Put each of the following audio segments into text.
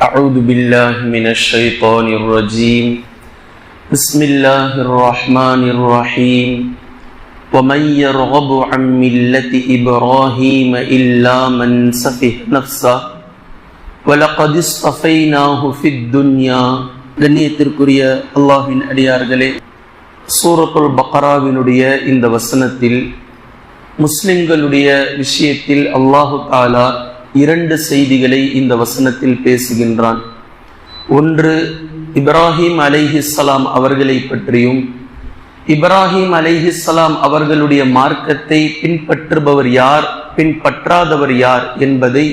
أعوذ بالله من الشيطان الرجيم بسم الله الرحمن الرحيم ومن يرغب عن ملة إبراهيم إلا من سفه نفسه وَلَقَدِ اصْطَفَيْنَاهُ فِي الدُّنْيَا. கண்ணியத்திற்குரிய அல்லாஹ்வின் அடியார்களே, சூரத்துல் பக்ராவினுடைய இந்த வசனத்தில் முஸ்லிம்களுடைய விஷயத்தில் அல்லாஹு தஆலா இரண்டு செய்திகளை இந்த வசனத்தில் பேசுகின்றான். ஒன்று, இப்ராஹிம் அலைஹிஸ்ஸலாம் அவர்களை பற்றியும், இப்ராஹிம் அலைஹிஸ்ஸலாம் அவர்களுடைய மார்க்கத்தை பின்பற்றுபவர் யார், பின்பற்றாதவர் யார் என்பதை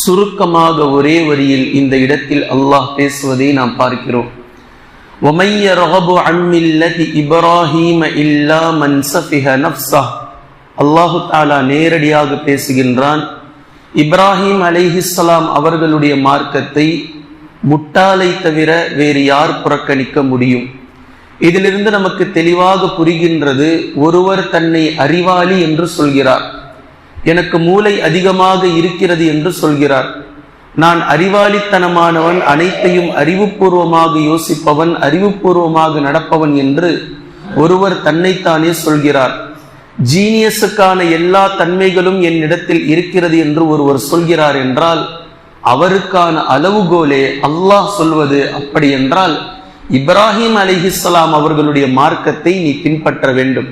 சுருக்கமாக ஒரே வரியில் இந்த இடத்தில் அல்லாஹ் பேசுவதை நாம் பார்க்கிறோம். وَمَن يَرْغَبُ عَن مِّلَّةِ إِبْرَاهِيمَ إِلَّا مَن سَفِهَ نَفْسَهُ. அல்லாஹு தஆலா நேரடியாக பேசுகின்றான். இப்ராஹிம் அலைஹிஸ்ஸலாம் அவர்களுடைய மார்க்கத்தை முட்டாளை தவிர வேறு யார் புறக்கணிக்க முடியும்? இதிலிருந்து நமக்கு தெளிவாக புரிகின்றது, ஒருவர் தன்னை அறிவாளி என்று சொல்கிறார், எனக்கு மூளை அதிகமாக இருக்கிறது என்று சொல்கிறார், நான் அறிவாளித்தனமானவன், அனைத்தையும் அறிவுபூர்வமாக யோசிப்பவன், அறிவுபூர்வமாக நடப்பவன் என்று ஒருவர் தன்னைத்தானே சொல்கிறார். ஜீனியஸுக்கான எல்லா தன்மைகளும் என்னிடத்தில் இருக்கிறது என்று ஒருவர் சொல்கிறார் என்றால் அவருக்கான அளவுகோலே அல்லாஹ் சொல்வது அப்படி என்றால் இப்ராஹிம் அலைஹிஸ்ஸலாம் அவர்களுடைய மார்க்கத்தை நீ பின்பற்ற வேண்டும்.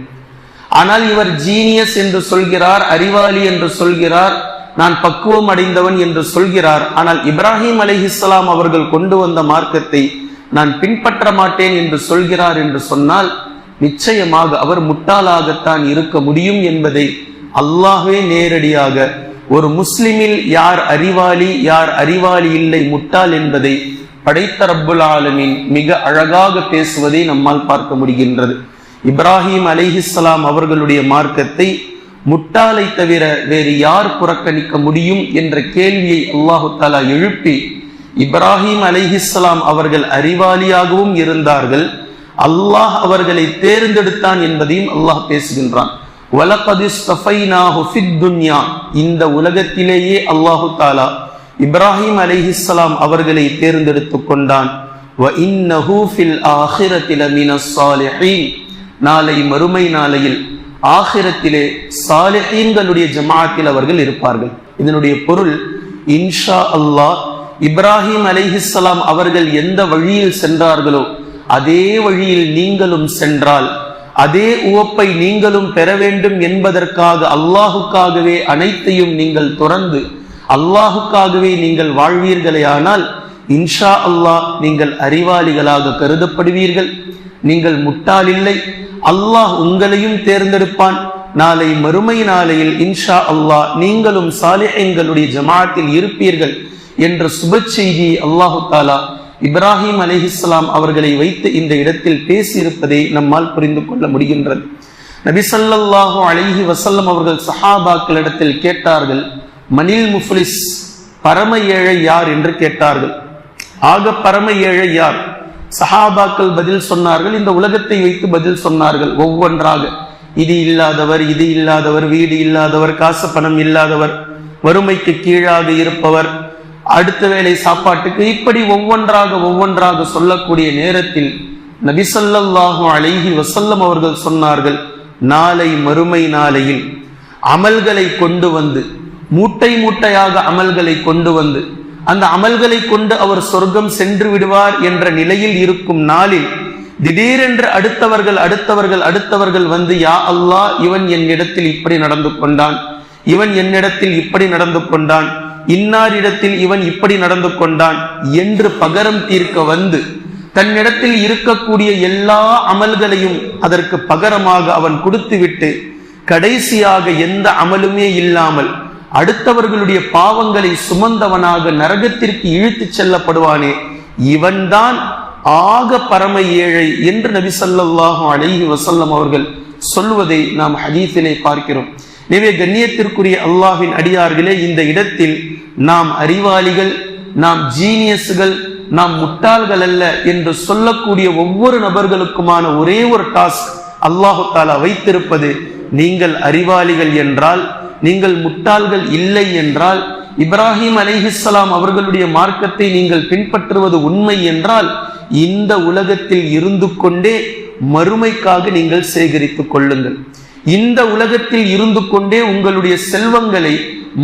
ஆனால் இவர் ஜீனியஸ் என்று சொல்கிறார், அறிவாளி என்று சொல்கிறார், நான் பக்குவம் அடைந்தவன் என்று சொல்கிறார். ஆனால் இப்ராஹிம் அலைஹிஸ்ஸலாம் அவர்கள் கொண்டு வந்த மார்க்கத்தை நான் பின்பற்ற மாட்டேன் என்று சொல்கிறார் என்று சொன்னால் நிச்சயமாக அவர் முட்டாளாகத்தான் இருக்க முடியும் என்பதை அல்லாஹ்வே நேரடியாக ஒரு முஸ்லிமில் யார் அறிவாளி யார் அறிவாளி இல்லை முட்டாள் என்பதை படைத்த ரப்புல் ஆலமீன் மிக அழகாக பேசுவதை நம்மால் பார்க்க முடிகின்றது. இப்ராஹிம் அலைஹிஸ்ஸலாம் அவர்களுடைய மார்க்கத்தை முட்டாளை தவிர வேறு யார் புறக்கணிக்க முடியும் என்ற கேள்வியை அல்லாஹு தஆலா எழுப்பி, இப்ராஹிம் அலைஹிஸ்ஸலாம் அவர்கள் அறிவாளியாகவும் இருந்தார்கள், அல்லாஹ் அவர்களை தேர்ந்தெடுத்தான் என்பதையும் அல்லாஹ் பேசுகின்றான். وَلَقَدِ اصْطَفَيْنَاهُ فِي الدُّنْيَا. இந்த உலகத்திலேயே அல்லாஹு தஆலா இப்ராஹிம் அலைஹிஸ்ஸலாம் அவர்களை தேர்ந்தெடுத்து கொண்டான். وَإِنَّهُ فِي الْآخِرَةِ لَمِنَ الصَّالِحِينَ. நாளை மறுமை நாளையில் ஆகிரத்திலே சாலிஹீன்களுடைய ஜமாஅத்தில் அவர்கள் இருப்பார்கள். இதனுடைய பொருள், இன்ஷா அல்லாஹ் இப்ராஹிம் அலைஹிஸ்ஸலாம் அவர்கள் எந்த வழியில் சென்றார்களோ அதே வழியில் நீங்களும் சென்றால், அதே உவப்பை நீங்களும் பெற வேண்டும் என்பதற்காக அல்லாஹுக்காகவே அனைத்தையும் நீங்கள் துறந்து அல்லாஹுக்காகவே நீங்கள் வாழ்வீர்களே ஆனால் இன்ஷா அல்லாஹ் நீங்கள் அறிவாளிகளாக கருதப்படுவீர்கள். நீங்கள் முட்டாள் இல்லை, அல்லாஹ் உங்களையும் தேர்ந்தெடுப்பான். நாளை மறுமை நாளையில் இன்ஷா அல்லாஹ் நீங்களும் சாலிஹீன்களுடைய ஜமாஅத்தில் இருப்பீர்கள் என்ற சுப செய்தி அல்லாஹு தஆலா இப்ராஹிம் அலைஹிஸ்ஸலாம் அவர்களை வைத்து இந்த இடத்தில் பேசியிருப்பதை நம்மால் புரிந்து கொள்ள முடிகின்றது. நபி ஸல்லல்லாஹு அலைஹி வஸல்லம் அவர்கள் சஹாபாக்களிடத்தில் கேட்டார்கள், மனில் முஃப்லிஸ், பரம ஏழை யார் என்று கேட்டார்கள். ஆக பரம ஏழை யார்? சஹாபாக்கள் பதில் சொன்னார்கள், இந்த உலகத்தை வைத்து பதில் சொன்னார்கள் ஒவ்வொன்றாக. இது இல்லாதவர், இது இல்லாதவர், வீடு இல்லாதவர், காசு பணம் இல்லாதவர், வறுமைக்கு கீழாக இருப்பவர், அடுத்த வேளை சாப்பாட்டுக்கு, இப்படி ஒவ்வொன்றாக சொல்லக்கூடிய நேரத்தில் நபி ஸல்லல்லாஹு அலைஹி வஸல்லம் அவர்கள் சொன்னார்கள், நாளை மறுமை நாளையில் அமல்களை கொண்டு வந்து, மூட்டை மூட்டையாக அமல்களை கொண்டு வந்து, அந்த அமல்களை கொண்டு அவர் சொர்க்கம் சென்று விடுவார் என்ற நிலையில் இருக்கும் நாளில் திடீரென்று அடுத்தவர்கள் வந்து, யா அல்லாஹ், இவன் என்னிடத்தில் இப்படி நடந்து கொண்டான், இவன் என்னிடத்தில் இப்படி நடந்து கொண்டான், இன்னாரிடத்தில் இவன் இப்படி நடந்து கொண்டான் என்று பகரம் தீர்க்க வந்து தன்னிடத்தில் இருக்கக்கூடிய எல்லா அமல்களையும் அதற்கு பகரமாக அவன் கொடுத்துவிட்டு கடைசியாக எந்த அமலுமே இல்லாமல் அடுத்தவர்களுடைய பாவங்களை சுமந்தவனாக நரகத்திற்கு இழுத்து செல்லப்படுவானே, இவன்தான் ஆக பரம ஏழை என்று நபி ஸல்லல்லாஹு அலைஹி வஸல்லம் அவர்கள் சொல்வதை நாம் ஹதீஸிலே பார்க்கிறோம். எனவே கண்ணியத்திற்குரிய அல்லாஹ்வின் அடியார்களே, இந்த இடத்தில் நாம் அறிவாளிகள், நாம் ஜீனியஸ்கள், நாம் முட்டாள்கள் அல்ல என்று சொல்லக்கூடிய ஒவ்வொரு நபர்களுக்குமான ஒரே ஒரு டாஸ்க் அல்லாஹு தஆலா வைத்திருப்பது, நீங்கள் அறிவாளிகள் என்றால், நீங்கள் முட்டாள்கள் இல்லை என்றால் இப்ராஹிம் அலைஹிஸ்ஸலாம் அவர்களுடைய மார்க்கத்தை நீங்கள் பின்பற்றுவது உண்மை என்றால் இந்த உலகத்தில் இருந்து கொண்டே மறுமைக்காக நீங்கள் சேகரித்துக் கொள்ளுங்கள். இந்த உலகத்தில் இருந்து கொண்டே உங்களுடைய செல்வங்களை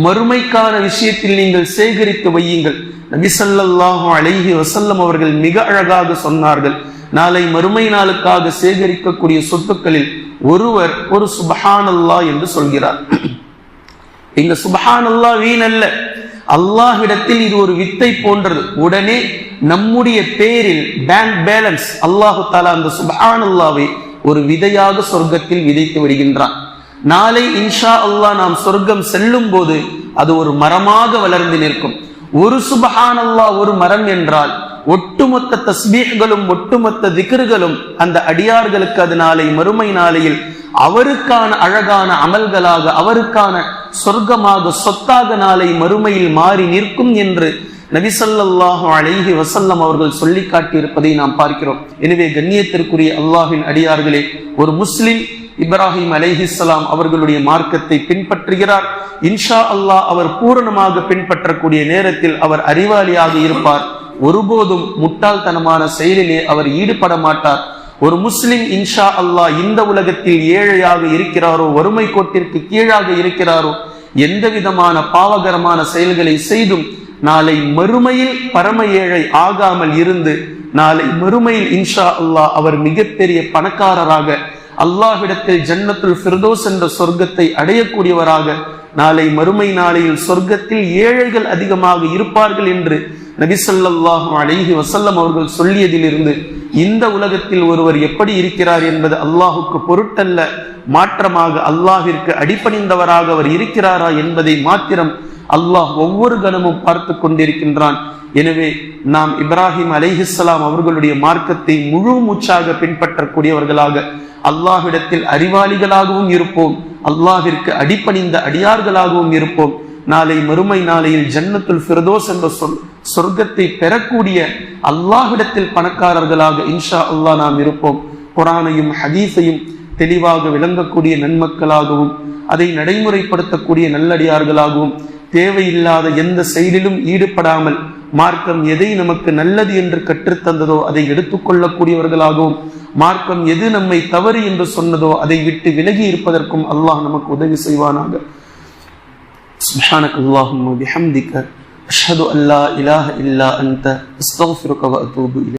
மறுமைக்கான விஷயத்தில் நீங்கள் சேகரித்து வையுங்கள். நபி ஸல்லல்லாஹு அலைஹி வஸல்லம் அவர்கள் மிக அழகாக சொன்னார்கள், நாளை மறுமை நாளுக்காக சேகரிக்கக்கூடிய சொத்துக்களில் ஒருவர் ஒரு சுப்ஹானல்லாஹ் என்று சொல்கிறார். இந்த சுப்ஹானல்லாஹ் வீணல்ல, அல்லாஹ்விடத்தில் இது ஒரு வித்தை போன்றது. உடனே நம்முடைய பேரில் பேங்க் பேலன்ஸ் அல்லாஹு தஆலா அந்த சுப்ஹானல்லாஹ்வை ஒரு விதையாக சொர்க்கத்தில் விதைத்து விடுகின்றான். நாளை இன்ஷா அல்லாஹ் நாம் சொர்க்கம் செல்லும் போது அது ஒரு மரமாக வளர்ந்து நிற்கும். ஒரு சுப்ஹானல்லாஹ் ஒரு மரம் என்றால் ஒட்டுமொத்த தஸ்பீஹ்களும் ஒட்டுமொத்த திக்ருகளும் அந்த அடியார்களுக்கு அது நாளை மறுமை நாளையில் அவருக்கான அழகான அமல்களாக அவருக்கான சொர்க்கமாக சொத்தாக நாளை மறுமையில் மாறி நிற்கும் என்று நபி ஸல்லல்லாஹு அலைஹி வஸல்லம் அவர்கள் சொல்லி காட்டியிருப்பதை நாம் பார்க்கிறோம். எனவே கண்ணியத்திற்குரிய அல்லாஹ்வின் அடியார்களே, ஒரு முஸ்லிம் இப்ராஹிம் அலைஹிஸ்ஸலாம் அவர்களுடைய மார்க்கத்தை பின்பற்றுகிறார். இன்ஷா அல்லாஹ் அவர் பூரணமாக பின்பற்றக்கூடிய நேரத்தில் அவர் அறிவாளியாக இருப்பார். ஒருபோதும் முட்டாள்தனமான செயலிலே அவர் ஈடுபட மாட்டார். ஒரு முஸ்லிம் இன்ஷா அல்லாஹ் இந்த உலகத்தில் ஏழையாக இருக்கிறாரோ, வறுமை கோட்டிற்கு கீழாக இருக்கிறாரோ, எந்த விதமான பாவகரமான செயல்களை செய்தும் நாளை மறுமையில் பரம ஏழை ஆகாமல் இருந்து நாளை மறுமையில் இன்ஷா அல்லாஹ் அவர் மிகப்பெரிய பணக்காரராக அல்லாஹ்விடத்தில் ஜன்னத்துல் ஃபிர்தௌஸ் என்ற சொர்க்கத்தை அடையக்கூடியவராக நாளை மறுமை நாளையில் சொர்க்கத்தில் ஏழைகள் அதிகமாக இருப்பார்கள் என்று நபி ஸல்லல்லாஹு அலைஹி வஸல்லம் அவர்கள் சொல்லியதிலிருந்து இந்த உலகத்தில் ஒருவர் எப்படி இருக்கிறார் என்பது அல்லாஹுக்கு பொருட்டல்ல, மாற்றமாக அல்லாஹ்விற்கு அடிபணிந்தவராக அவர் இருக்கிறாரா என்பதை மாத்திரம் அல்லாஹ் ஒவ்வொரு கணமும் பார்த்து கொண்டிருக்கின்றான். எனவே நாம் இப்ராஹிம் அலைஹிஸ்ஸலாம் அவர்களுடைய மார்க்கத்தை முழு மூச்சாக பின்பற்றக்கூடியவர்களாக அல்லாஹ்விடத்தில் அறிவாளிகளாகவும் இருப்போம், அல்லாஹ்விற்கு அடிபணிந்த அடியார்களாகவும் இருப்போம். நாளை மறுமை நாளையில் ஜன்னத்துல் ஃபிர்தௌஸ் என்ற சொர்க்கத்தை பெறக்கூடிய அல்லாஹ்விடத்தில் பணக்காரர்களாக இன்ஷா அல்லாஹ் நாம் இருப்போம். குர்ஆனையும் ஹதீஸையும் தெளிவாக விளங்கக்கூடிய நன்மக்களாகவும் அதை நடைமுறைப்படுத்தக்கூடிய நல்லடியார்களாகவும் தேவையில்லாத எந்த செயலிலும் ஈடுபடாமல் மார்க்கம் எதை நமக்கு நல்லது என்று கற்றுத்தந்ததோ அதை எடுத்துக்கொள்ளக்கூடியவர்களாகவும், மார்க்கம் எது நம்மை தவறு என்று சொன்னதோ அதை விட்டு விலகி இருப்பதற்கும் அல்லாஹ் நமக்கு உதவி செய்வானாக. சுப்ஹானக அல்லாஹும்ம பிஹம்திக அஷ்ஹது அல்லா இலாஹ இல்லா அன்த அஸ்தக்ஃபிருக வ அத்தூபு இலைக்.